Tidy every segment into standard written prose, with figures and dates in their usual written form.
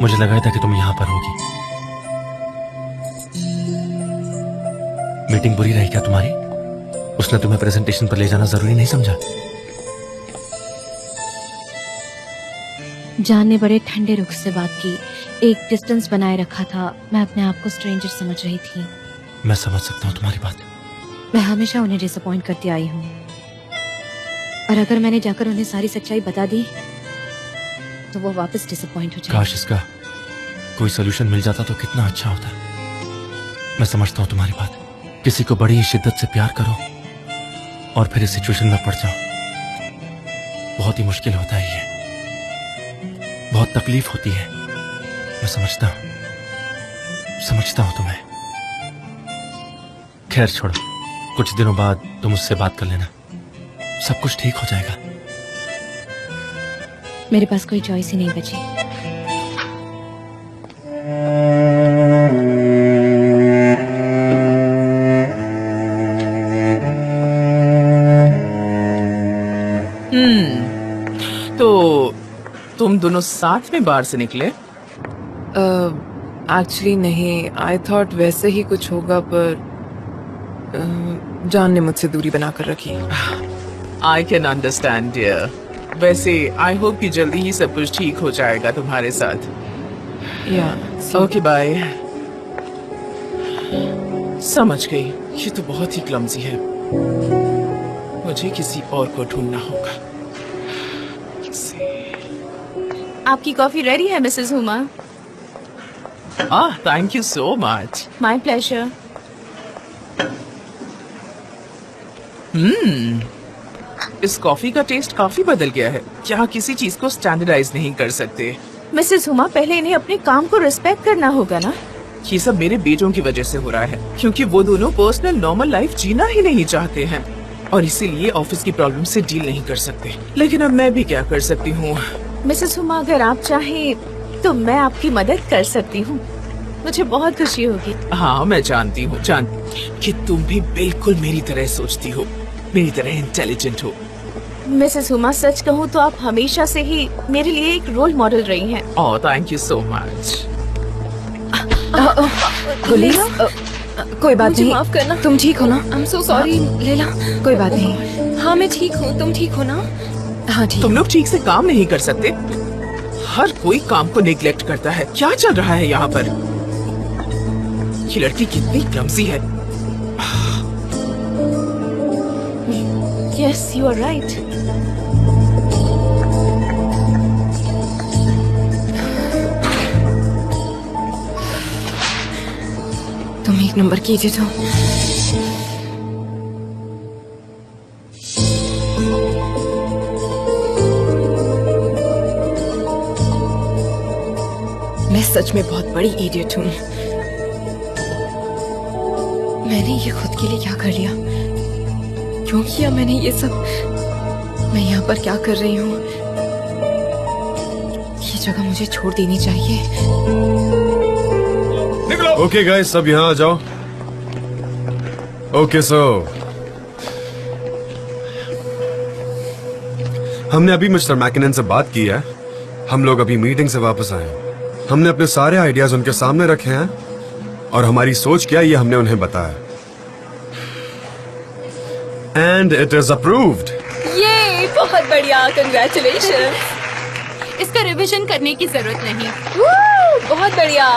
मुझे लगा था कि तुम यहां पर होगी। मीटिंग बुरी रही क्या तुम्हारी? उसने तुम्हें प्रेजेंटेशन पर ले जाना जरूरी नहीं समझा? जान ने बड़े ठंडे रुख से बात की, एक डिस्टेंस बनाए रखा था। मैं अपने आप को स्ट्रेंजर समझ रही थी। मैं समझ सकता हूँ तुम्हारी बात। मैं हमेशा उन्हें डिसअपॉइंट करती आई हूँ, और अगर मैंने जाकर उन्हें सारी सच्चाई बता दी तो वो वापस डिसअपॉइंट हो जाए। काश इसका कोई सोल्यूशन मिल जाता तो कितना अच्छा होता। मैं समझता हूँ तुम्हारी बात। किसी को बड़ी ही शिद्दत से प्यार करो और फिर इस सिचुएशन में पड़ जाओ, बहुत ही मुश्किल होता है ये, बहुत तकलीफ होती है। मैं समझता हूँ तुम्हें। खैर छोड़ो, कुछ दिनों बाद तुम उससे बात कर लेना, सब कुछ ठीक हो जाएगा। मेरे पास कोई चॉइस ही नहीं बची। तो तुम दोनों साथ में बाहर से निकले? एक्चुअली नहीं, आई थॉट वैसे ही कुछ होगा, पर जान ने मुझसे दूरी बनाकर रखी। I can understand dear. वैसे आई होप कि जल्दी ही सब कुछ ठीक हो जाएगा तुम्हारे साथ। या ओके बाय। समझ गई, ये तो बहुत ही क्लमजी है। मुझे किसी और को ढूंढना होगा। आपकी कॉफी रेडी है Mrs Huma. Thank you so much. My pleasure. इस कॉफी का टेस्ट काफी बदल गया है। क्या किसी चीज को स्टैंडर्डाइज नहीं कर सकते? मिसेस हुमा, पहले इन्हें अपने काम को रिस्पेक्ट करना होगा ना। ये सब मेरे बेटों की वजह से हो रहा है, क्योंकि वो दोनों पर्सनल नॉर्मल लाइफ जीना ही नहीं चाहते हैं और इसीलिए ऑफिस की प्रॉब्लम से डील नहीं कर सकते। लेकिन अब मैं भी क्या कर सकती हूँ? मिसेस हुमा, अगर आप चाहें तो मैं आपकी मदद कर सकती हूँ। मुझे बहुत खुशी होगी। हाँ, मैं जानती हूँ कि तुम भी बिल्कुल मेरी तरह सोचती हो, मेरी तरह इंटेलिजेंट हो। मिसेस हुमा, सच कहूँ तो आप हमेशा से ही मेरे लिए एक रोल मॉडल रही हैं। ओह, थैंक यू सो मच। कोई बात मुझे नहीं, माफ करना। तुम ठीक हो ना? I am so sorry. लेला, कोई बात नहीं। हाँ, मैं ठीक हूँ। तुम ठीक हो ना? हाँ ठीक। तुम लोग ठीक से काम नहीं कर सकते? हर कोई काम को नेग्लेक्ट करता है। क्या चल रहा है यहाँ पर? ये लड़की कितनी क्लमजी है। Yes, you are right. तुम एक नंबर की इडियट हो। मैं सच में बहुत बड़ी इडियट हूँ। मैंने ये खुद के लिए क्या कर लिया? क्यों किया मैंने ये सब? मैं यहाँ पर क्या कर रही हूँ? ये जगह मुझे छोड़ देनी चाहिए। ओके गाइस, सब यहाँ आ जाओ। ओके सो हमने अभी मिस्टर मैकिनन से बात की है। हम लोग अभी मीटिंग से वापस आए हैं। हमने अपने सारे आइडियाज उनके सामने रखे हैं और हमारी सोच क्या ये हमने उन्हें बताया। And it is approved. ये बहुत बढ़िया, कंग्रेचुलेशन। इसका रिवीजन करने की जरूरत नहीं। बहुत बढ़िया,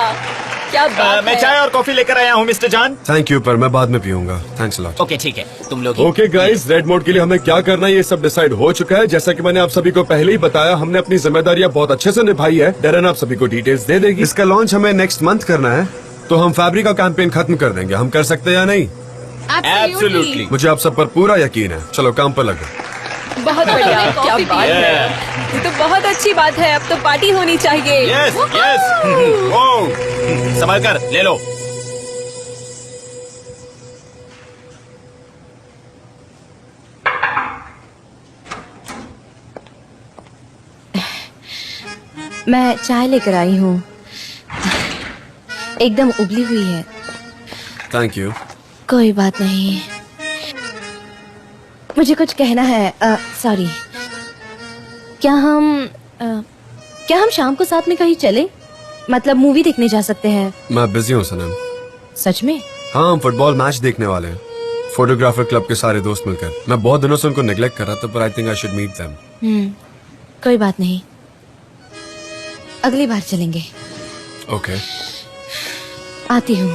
क्या बात मैं है। चाय और कॉफी लेकर आया हूँ मिस्टर जान। थैंक यू, पर मैं बाद में पीऊंगा। Thanks a lot. ओके ठीक है, तुम लोग ओके गाइस, रेड मोड के लिए हमें क्या करना है ये सब डिसाइड हो चुका है। जैसा कि मैंने आप सभी को पहले ही बताया, हमने अपनी जिम्मेदारियां बहुत अच्छे से निभाई है। डेरन आप सभी को डिटेल्स दे देगी। इसका लॉन्च हमें नेक्स्ट मंथ करना है, तो हम फैब्रिक का कैंपेन खत्म कर देंगे। हम कर सकते हैं या नहीं? एब्सोल्युटली। मुझे आप सब पर पूरा यकीन है। चलो काम पर लगो। बहुत बढ़िया, क्या बात है। ये तो बहुत अच्छी बात है। अब तो पार्टी होनी चाहिए। Yes yes. ओ, संभाल कर ले लो। मैं चाय लेकर आई हूँ, एकदम उबली हुई है। Thank you. कोई बात नहीं, मुझे कुछ कहना है। सॉरी, क्या हम शाम को साथ में कहीं चले? मतलब मूवी देखने जा सकते हैं। मैं बिजी हूँ सनम। सच में? हाँ, हम फुटबॉल मैच देखने वाले हैं, फोटोग्राफर क्लब के सारे दोस्त मिलकर। मैं बहुत दिनों से उनको नेग्लेक्ट कर रहा था, पर I think I should meet them. कोई बात नहीं, अगली बार चलेंगे। ओके। आती हूँ।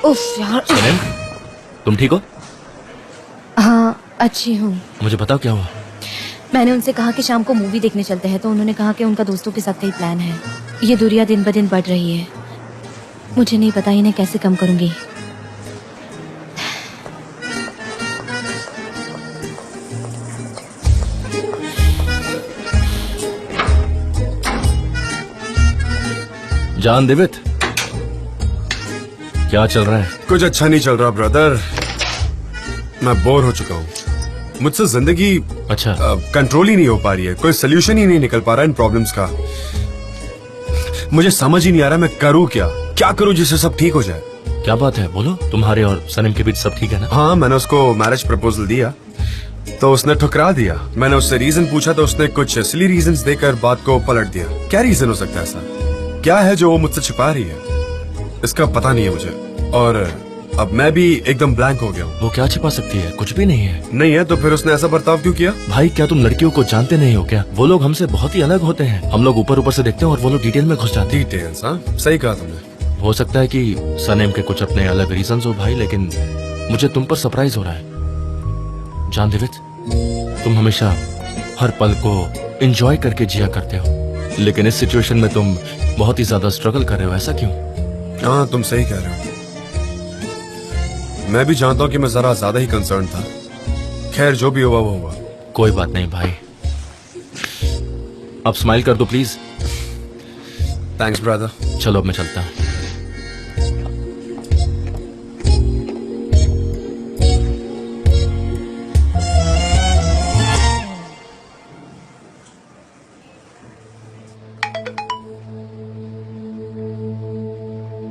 उफ यार। सनम, तुम ठीक हो? हाँ, अच्छी हूँ। मुझे बताओ क्या हुआ। मैंने उनसे कहा कि शाम को मूवी देखने चलते हैं, तो उन्होंने कहा कि उनका दोस्तों के साथ कई प्लान है। ये दूरियां दिन ब दिन बढ़ रही है, मुझे नहीं पता इन्हें कैसे कम करूंगी। जान देवित, क्या चल रहा है? कुछ अच्छा नहीं चल रहा ब्रदर, मैं बोर हो चुका हूँ। मुझसे जिंदगी अच्छा। कंट्रोल ही नहीं हो पा रही है, कोई सोल्यूशन ही नहीं निकल पा रहा है इन प्रॉब्लम्स का। मुझे समझ ही नहीं आ रहा मैं करूँ क्या करूँ जिससे सब ठीक हो जाए। क्या बात है, बोलो। तुम्हारे और सनम के बीच सब ठीक है ना? हाँ, मैंने उसको मैरिज प्रपोजल दिया तो उसने ठुकरा दिया। मैंने उससे रीजन पूछा तो उसने कुछ सिली रीजंस देकर बात को पलट दिया। क्या रीजन हो सकता है ऐसा? क्या है जो वो मुझसे छिपा रही है, इसका पता नहीं है मुझे। और अब मैं भी एकदम ब्लैंक हो गया हूँ। वो क्या छिपा सकती है? कुछ भी नहीं है। नहीं है तो फिर उसने ऐसा बर्ताव क्यों किया? भाई, क्या तुम लड़कियों को जानते नहीं हो क्या? वो लोग हमसे बहुत ही अलग होते हैं। हम लोग ऊपर ऊपर से देखते हैं और वो लोग डिटेल में घुस जाते हैं। डिटेल्स? हाँ, सही कहा तुमने। हो सकता है कि सनम के कुछ अपने अलग रीजंस हो भाई, लेकिन मुझे तुम पर सरप्राइज हो रहा है। जान देवित, तुम हमेशा हर पल को एंजॉय करके जिया करते हो, लेकिन इस सिचुएशन में तुम बहुत ही ज्यादा स्ट्रगल कर रहे हो। ऐसा क्यों? हाँ, तुम सही कह रहे हो। मैं भी जानता हूँ कि मैं जरा ज्यादा ही कंसर्न था। खैर, जो भी हुआ वो हुआ। कोई बात नहीं भाई, अब स्माइल कर दो प्लीज। Thanks brother. चलो अब मैं चलता हूँ।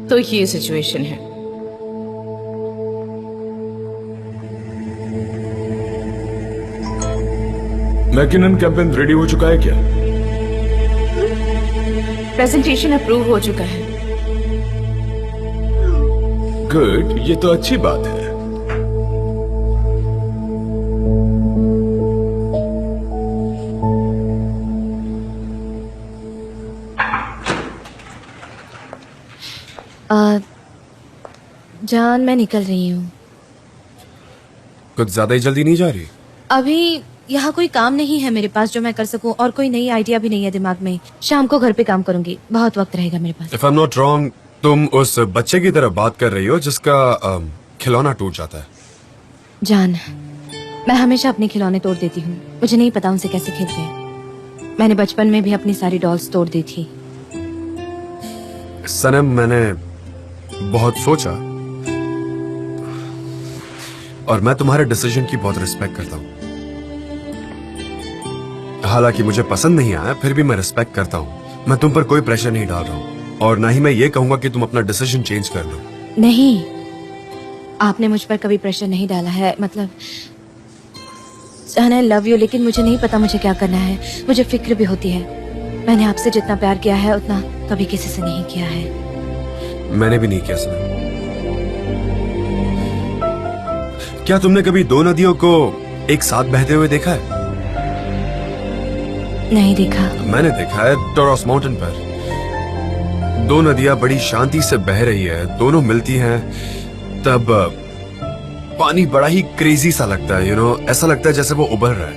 तो ये सिचुएशन है। मैकिनन कैंपेन रेडी हो चुका है क्या? प्रेजेंटेशन अप्रूव हो चुका है। गुड, ये तो अच्छी बात है। जान, मैं निकल रही हूँ। कुछ ज्यादा ही जल्दी नहीं जा रही? अभी यहाँ कोई काम नहीं है मेरे पास जो मैं कर सकूं, और कोई नई आइडिया भी नहीं है दिमाग में। शाम को घर पे काम करूंगी, बहुत वक्त रहेगा मेरे पास। If I am not wrong, तुम उस बच्चे की तरह बात कर रही हो जिसका खिलौना टूट जाता है। जान, मैं हमेशा अपने खिलौने तोड़ देती हूँ, मुझे नहीं पता उनसे कैसे खेलते हैं। मैंने बचपन में भी अपनी सारी डॉल्स तोड़ दी थी। सनम, मैंने बहुत सोचा और मैं तुम्हारे डिसीजन की बहुत रिस्पेक्ट करता हूँ। हालांकि मुझे पसंद नहीं आया, फिर भी मैं रिस्पेक्ट करता हूँ। मैं तुम पर कोई प्रेशर नहीं डाल रहा हूँ, और ना ही मैं ये कहूंगा कि तुम अपना डिसीजन चेंज कर लो। नहीं, आपने मुझ पर कभी प्रेशर नहीं डाला है। मतलब जान, आई लव यू, लेकिन मुझे नहीं पता मुझे क्या करना है। मुझे फिक्र भी होती है। मैंने आपसे जितना प्यार किया है उतना कभी किसी से नहीं किया है। मैंने भी नहीं किया सनम। क्या तुमने कभी दो नदियों को एक साथ बहते हुए देखा है? नहीं देखा। मैंने देखा है, टोरस माउंटेन पर दो नदियां बड़ी शांति से बह रही है, दोनों मिलती हैं, तब पानी बड़ा ही क्रेजी सा लगता है। ऐसा लगता है जैसे वो उबल रहा है,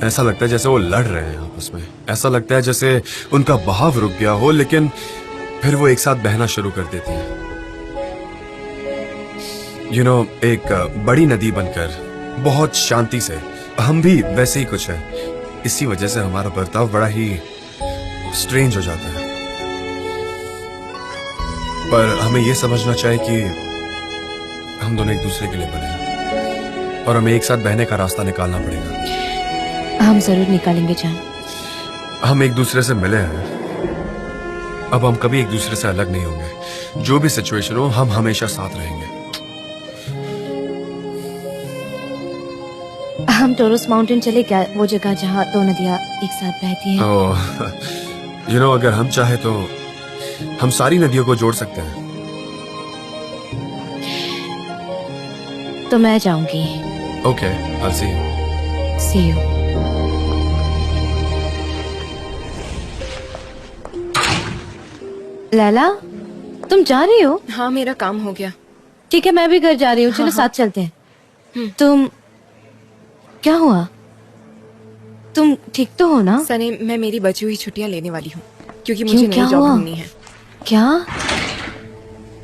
ऐसा लगता है जैसे वो लड़ रहे हैं आपस में, ऐसा लगता है जैसे उनका बहाव रुक गया हो, लेकिन फिर वो एक साथ बहना शुरू कर देती है। एक बड़ी नदी बनकर बहुत शांति से। हम भी वैसे ही कुछ है, इसी वजह से हमारा बर्ताव बड़ा ही स्ट्रेंज हो जाता है। पर हमें यह समझना चाहिए कि हम दोनों एक दूसरे के लिए बने हैं और हमें एक साथ बहने का रास्ता निकालना पड़ेगा। हम जरूर निकालेंगे जान। हम एक दूसरे से मिले हैं, अब हम कभी एक दूसरे से अलग नहीं होंगे। जो भी सिचुएशन हो हम हमेशा साथ रहेंगे। हम टोरस माउंटेन चले क्या, वो जगह जहाँ दो नदियाँ एक साथ बहती हैं। यू नो अगर हम चाहे तो हम सारी नदियों को जोड़ सकते हैं। तो मैं जाऊंगी। Okay, I'll see you. See you. Laila, तुम जा रही हो? हाँ, मेरा काम हो गया। ठीक है, मैं भी घर जा रही हूँ। चलो साथ चलते हैं। तुम क्या हुआ? तुम ठीक तो हो ना? सनी, मैं मेरी बची हुई छुट्टियां लेने वाली हूँ क्योंकि क्यों, मुझे क्या नई जॉब हुआ? ढूंढनी है। क्या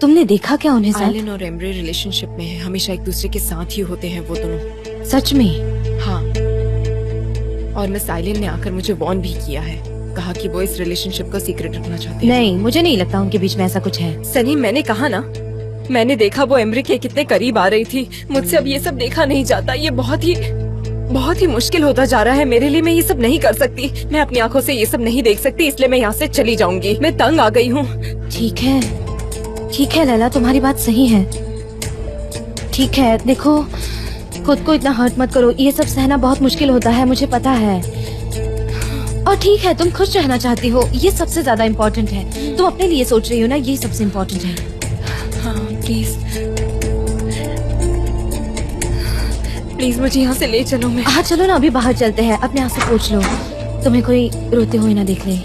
तुमने देखा क्या उन्हें साथ? आइलिन और एम्ब्रे रिलेशनशिप में है, हमेशा एक दूसरे के साथ ही होते हैं वो दोनों। सच में? हाँ, और मिस आइलिन ने आकर मुझे वॉर्न भी किया है, कहा कि वो इस रिलेशनशिप को सीक्रेट रखना चाहती है। नहीं, मुझे नहीं लगता उनके बीच में ऐसा कुछ है। सनी, मैंने कहा ना, मैंने देखा वो एम्ब्रे के कितने करीब आ रही थी। मुझसे अब ये सब देखा नहीं जाता। ये बहुत ही मुश्किल होता जा रहा है मेरे लिए। मैं ये सब नहीं कर सकती, मैं अपनी आंखों से ये सब नहीं देख सकती, इसलिए मैं यहाँ से चली जाऊंगी। मैं तंग आ गई हूँ। ठीक है लैला, तुम्हारी बात सही है। ठीक है, देखो खुद को इतना हर्ट मत करो। ये सब सहना बहुत मुश्किल होता है, मुझे पता है। और ठीक है, तुम खुश रहना चाहती हो, ये सबसे ज्यादा इम्पोर्टेंट है। तुम अपने लिए सोच रही हो ना, ये सबसे इम्पोर्टेंट है। हाँ, प्लीज मुझे यहाँ से ले चलो। मैं हाँ चलो ना, अभी बाहर चलते हैं। अपने आप से पूछ लो, तुम्हें कोई रोते हुए ना देख ले।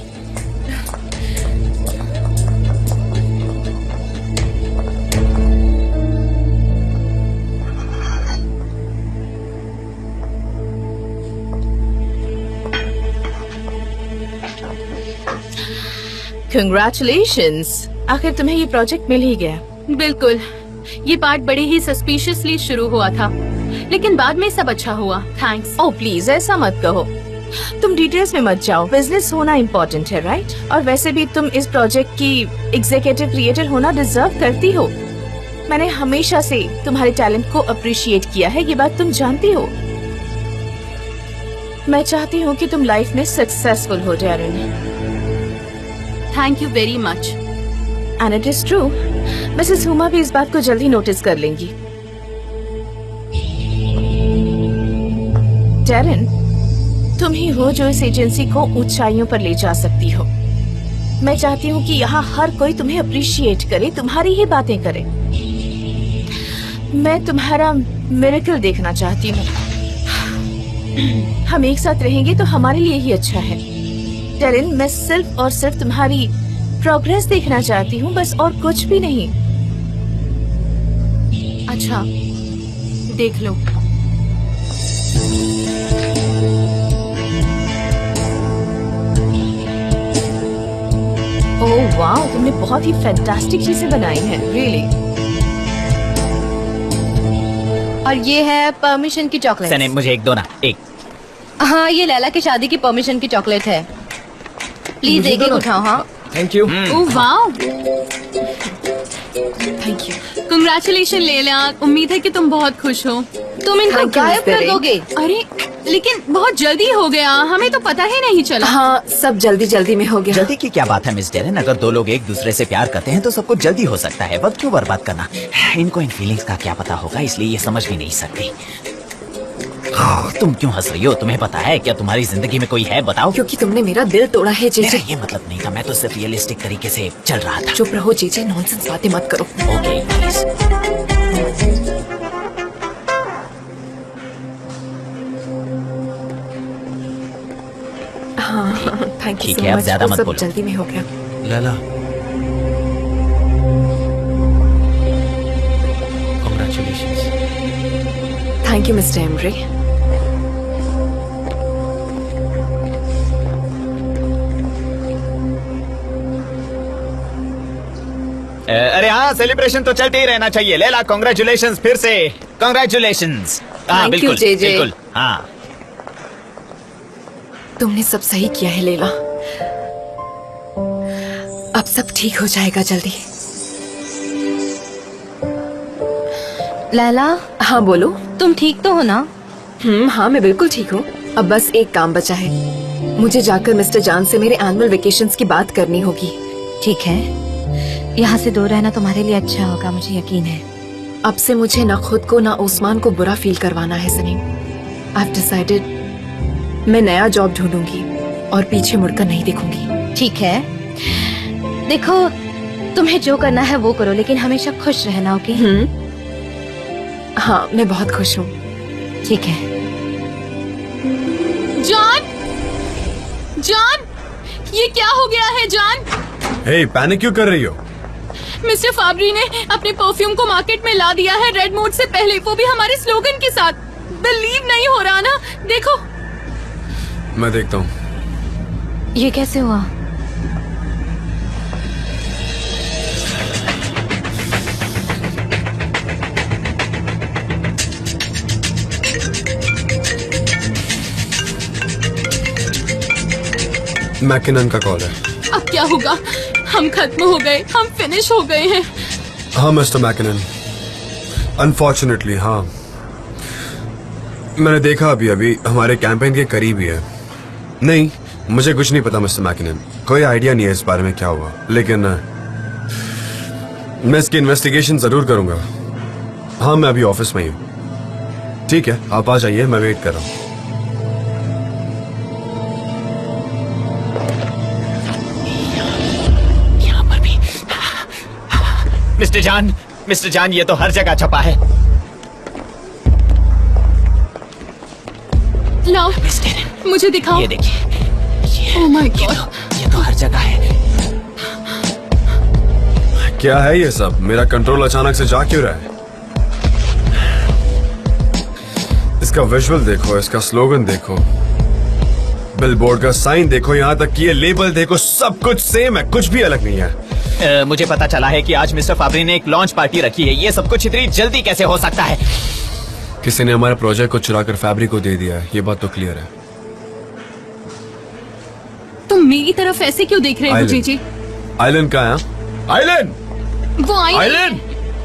Congratulations! आखिर तुम्हें ये प्रोजेक्ट मिल ही गया। बिल्कुल, ये पार्ट बड़े ही सस्पिशियसली शुरू हुआ था, लेकिन बाद में सब अच्छा हुआ। थैंक्स। ओह प्लीज ऐसा मत कहो, तुम डिटेल्स में मत जाओ। बिजनेस होना इम्पोर्टेंट है, राइट? और वैसे भी तुम इस प्रोजेक्ट की एग्जीक्यूटिव क्रिएटर होना डिजर्व करती हो। मैंने हमेशा से तुम्हारे टैलेंट को अप्रिशिएट किया है, ये बात तुम जानती हो। मैं चाहती हूँ कि तुम लाइफ में सक्सेसफुल हो, Darren. Thank you very much. And it is true, Mrs Huma भी इस बात को जल्दी नोटिस कर लेंगी। डैरेन, तुम ही हो जो इस एजेंसी को ऊंचाइयों पर ले जा सकती हो। मैं चाहती हूँ कि यहाँ हर कोई तुम्हें अप्रिशिएट करे, तुम्हारी ही बातें करे। मैं तुम्हारा मिरेकल देखना चाहती हूँ। हम एक साथ रहेंगे तो हमारे लिए ही अच्छा है। डैरेन, मैं सिर्फ और सिर्फ तुम्हारी प्रोग्रेस देखना चाहती हूँ, बस और कुछ भी नहीं। अच्छा, देख लो। ओह वाह, तुमने बहुत ही फैंटास्टिक चीजें बनाई हैं, रियली। और ये है परमिशन की चॉकलेट। सनी, मुझे एक दो ना, एक। हाँ, ये लैला की शादी की परमिशन की चॉकलेट है। प्लीज एक एक उठाओ। हाँ thank you. Oh wow, thank you. Congratulation लेला। उम्मीद है कि तुम बहुत खुश हो। तुम इनको Thank you, गायब Mr. कर Ray. दोगे। अरे लेकिन बहुत जल्दी हो गया, हमें तो पता ही नहीं चला। हाँ, सब जल्दी में हो गया। जल्दी की क्या बात है मिस डेरेन? अगर दो लोग एक दूसरे से प्यार करते हैं तो सब कुछ जल्दी हो सकता है। वक्त क्यों बर्बाद करना? इनको इन फीलिंग्स का क्या पता होगा, इसलिए ये समझ भी नहीं सकती। तुम क्यों हंस रही हो? तुम्हें पता है क्या तुम्हारी जिंदगी में कोई है? बताओ। क्योंकि तुमने मेरा दिल तोड़ा है मेरा जेजे। ये मतलब नहीं था, मैं तो सिर्फ रियलिस्टिक तरीके से चल रहा था। चुप रहो जेजे, नॉनसेंस बातें मत करो। Okay please. हाँ, थैंक यू ठीक सो है, अब मच। ज्यादा वो मत सब बोलो। जल्दी में हो गया। Laila, congratulations. Thank you mister Embry. अरे हाँ, सेलिब्रेशन तो चलते ही रहना चाहिए। लेला, कॉन्ग्रेचुलेशंस फिर से। कॉन्ग्रेचुलेशंस। हाँ Thank you, बिल्कुल JJ. बिल्कुल। हाँ तुमने सब सही किया है लेला। अब सब ठीक हो जाएगा जल्दी। लैला, हाँ बोलो। तुम ठीक तो हो ना? हाँ, मैं बिल्कुल ठीक हूँ। अब बस एक काम बचा है, मुझे जाकर मिस्टर जान से मेरे एनुअल वेकेशंस की बात करनी होगी। ठीक है, यहाँ से दूर रहना तुम्हारे लिए अच्छा होगा, मुझे यकीन है। अब से मुझे ना खुद को ना उस्मान को बुरा फील करवाना है सनीम। आई हैव डिसाइडेड, मैं नया जॉब ढूंढूंगी और पीछे मुड़कर नहीं देखूंगी। ठीक है, देखो तुम्हें जो करना है वो करो, लेकिन हमेशा खुश रहना, ओके? हाँ, मैं बहुत खुश हूँ। ठीक है। जॉन, जॉन, ये क्या हो गया है जॉन? हे, पैनिक क्यों कर रही हो? मिस्टर फाबरी ने अपने परफ्यूम को मार्केट में ला दिया है रेड मोड से पहले, वो भी हमारे स्लोगन के साथ। बिलीव नहीं हो रहा ना, देखो। मैं देखता हूँ। ये कैसे हुआ? मैकिनन का कॉल है। अब क्या होगा? हम खत्म हो गए, हम फिनिश हो गए हैं। हाँ मिस्टर मैकिनन, अनफॉर्चुनेटली हाँ। मैंने देखा अभी हमारे कैंपेन के करीब ही है। नहीं, मुझे कुछ नहीं पता मिस्टर मैकिनन, कोई आइडिया नहीं है इस बारे में क्या हुआ, लेकिन मैं इसकी इन्वेस्टिगेशन जरूर करूंगा। हाँ, मैं अभी ऑफिस में ही हूँ। ठीक है, आप आ जाइए, मैं वेट कर रहा हूँ। मिस्टर जान, ये तो हर जगह छपा है। लाओ, मुझे दिखाओ। ये देखिए, ओह माय गॉड, ये तो हर जगह है। क्या है ये सब? मेरा कंट्रोल अचानक से जा क्यों रहा है? इसका विजुअल देखो, इसका स्लोगन देखो, बिलबोर्ड का साइन देखो, यहाँ तक कि ये लेबल देखो, सब कुछ सेम है, कुछ भी अलग नहीं है। मुझे पता चला है कि आज मिस्टर फाबरी ने एक लॉन्च पार्टी रखी है। ये सब कुछ इतनी जल्दी कैसे हो सकता है? किसी ने हमारे प्रोजेक्ट को चुराकर फैब्रिक को दे दिया है, ये बात तो क्लियर है। तुम मेरी तरफ ऐसे क्यों देख रहे हो जीजी? आइलन कहाँ है? आइलन! वो आई आइलन!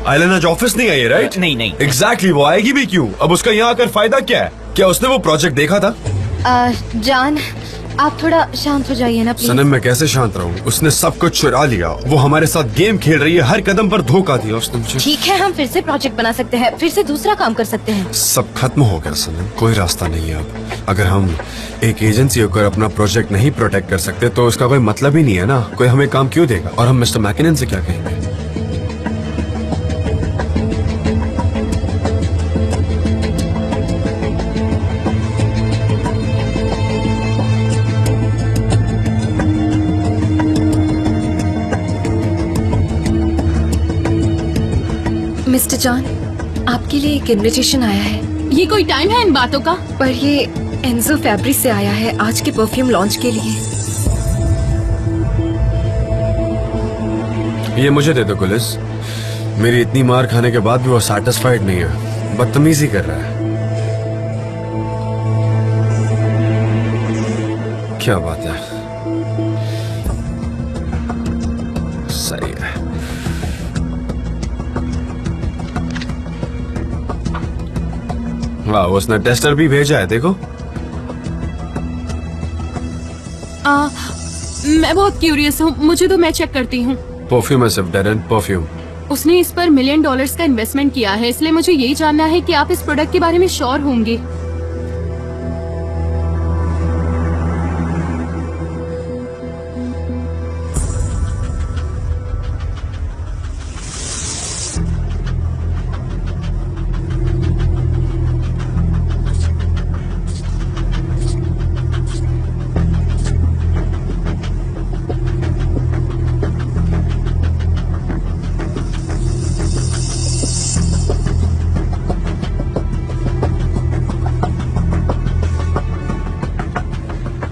आइलन आज ऑफिस नहीं आई है, राइट? नहीं। एग्जैक्टली, वो आएगी भी क्यों? अब उसका यहाँ आकर फायदा क्या है? क्या उसने वो प्रोजेक्ट देखा था? जान, आप थोड़ा शांत हो जाइए ना प्लीज। सनम, मैं कैसे शांत रहूं? उसने सब कुछ चुरा लिया, वो हमारे साथ गेम खेल रही है, हर कदम पर धोखा दिया उसने मुझे। ठीक है, हम फिर से प्रोजेक्ट बना सकते हैं, फिर से दूसरा काम कर सकते हैं। सब खत्म हो गया सनम, कोई रास्ता नहीं है अब। अगर हम एक एजेंसी होकर अपना प्रोजेक्ट नहीं प्रोटेक्ट कर सकते तो उसका कोई मतलब ही नहीं है ना। कोई हमें काम क्यों देगा? और हम मिस्टर मैकिनन से क्या कहेंगे? मिस्टर जॉन, आपके लिए एक इनविटेशन आया है। ये कोई टाइम है इन बातों का? पर ये एंजो फैब्रिक से आया है आज के परफ्यूम लॉन्च के लिए। ये मुझे दे दो कुलिस। मेरी इतनी मार खाने के बाद भी वो सैटिस्फाइड नहीं है, बदतमीजी कर रहा है। क्या बात है, सही है। वाह, उसने टेस्टर भी भेजा है, देखो। मैं बहुत क्यूरियस हूँ, मुझे तो मैं चेक करती हूँ। परफ्यूम है सिर्फ, डेरन, परफ्यूम। उसने इस पर $1 मिलियन का इन्वेस्टमेंट किया है, इसलिए मुझे यही जानना है कि आप इस प्रोडक्ट के बारे में श्योर होंगे।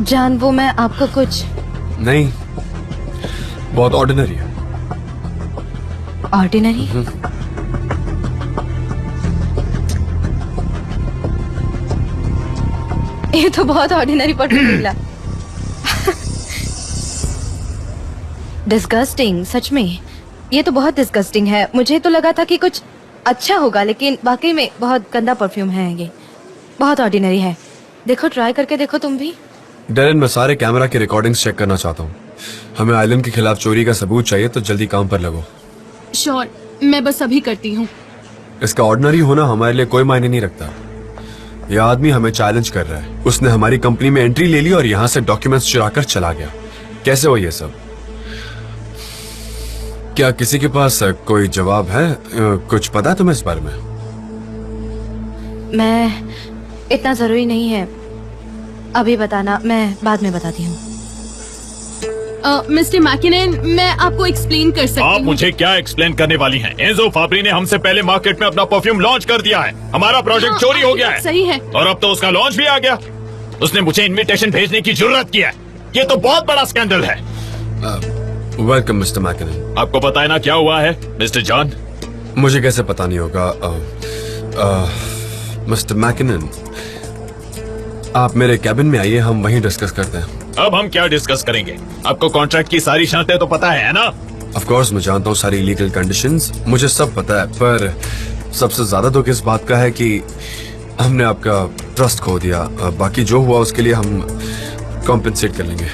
जान, वो मैं आपको कुछ नहीं, बहुत ऑर्डिनरी है। ऑर्डिनरी? ये तो बहुत ऑर्डिनरी परफ्यूम निकला। डिस्गस्टिंग, सच में ये तो बहुत डिस्गस्टिंग है। मुझे तो लगा था कि कुछ अच्छा होगा, लेकिन वाकई में बहुत गंदा परफ्यूम है। ये बहुत ऑर्डिनरी है। देखो, ट्राई करके देखो तुम भी। डेरन, मैं सारे कैमरा की रिकॉर्डिंग्स चेक करना चाहता हूँ। हमें आइलैंड के खिलाफ चोरी का सबूत चाहिए, तो जल्दी काम पर लगो। श्योर, मैं बस अभी करती हूँ। इसका ऑर्डिनरी होना हमारे लिए कोई मायने नहीं रखता। यह आदमी हमें चैलेंज कर रहा है। उसने हमारी कंपनी में एंट्री ले ली और यहाँ से डॉक्यूमेंट्स चुराकर चला गया। कैसे हो ये सब? क्या किसी के पास कोई जवाब है? कुछ पता है तुम्हें इस बारे में? मैं, इतना जरूरी नहीं है अभी बताना, मैं बाद में बताती हूँ। मिस्टर मैकिनन, मैं आपको एक्सप्लेन कर सकती हूँ। आप मुझे क्या एक्सप्लेन करने वाली हैं? एंजो फाब्री ने हमसे पहले मार्केट में अपना परफ्यूम लॉन्च कर दिया है। हमारा प्रोजेक्ट चोरी हो गया है। सही है। और अब तो उसका लॉन्च भी आ गया। उसने मुझे इनविटेशन भेजने की जरूरत की है। ये तो बहुत बड़ा स्कैंडल है। Welcome Mr McKinnon. आपको पता है ना क्या हुआ है मिस्टर जॉन? मुझे कैसे पता नहीं होगा? मिस्टर मैकिनन, आप मेरे कैबिन में आइए, हम वहीं डिस्कस करते हैं। अब हम क्या डिस्कस करेंगे? आपको कॉन्ट्रैक्ट की सारी शर्तें तो पता है ना? ऑफ कोर्स मैं जानता हूँ सारी लीगल कंडीशंस, मुझे सब पता है, पर सबसे ज्यादा दुख इस बात का है कि हमने आपका ट्रस्ट खो दिया। बाकी जो हुआ उसके लिए हम कॉम्पेंसेट कर लेंगे।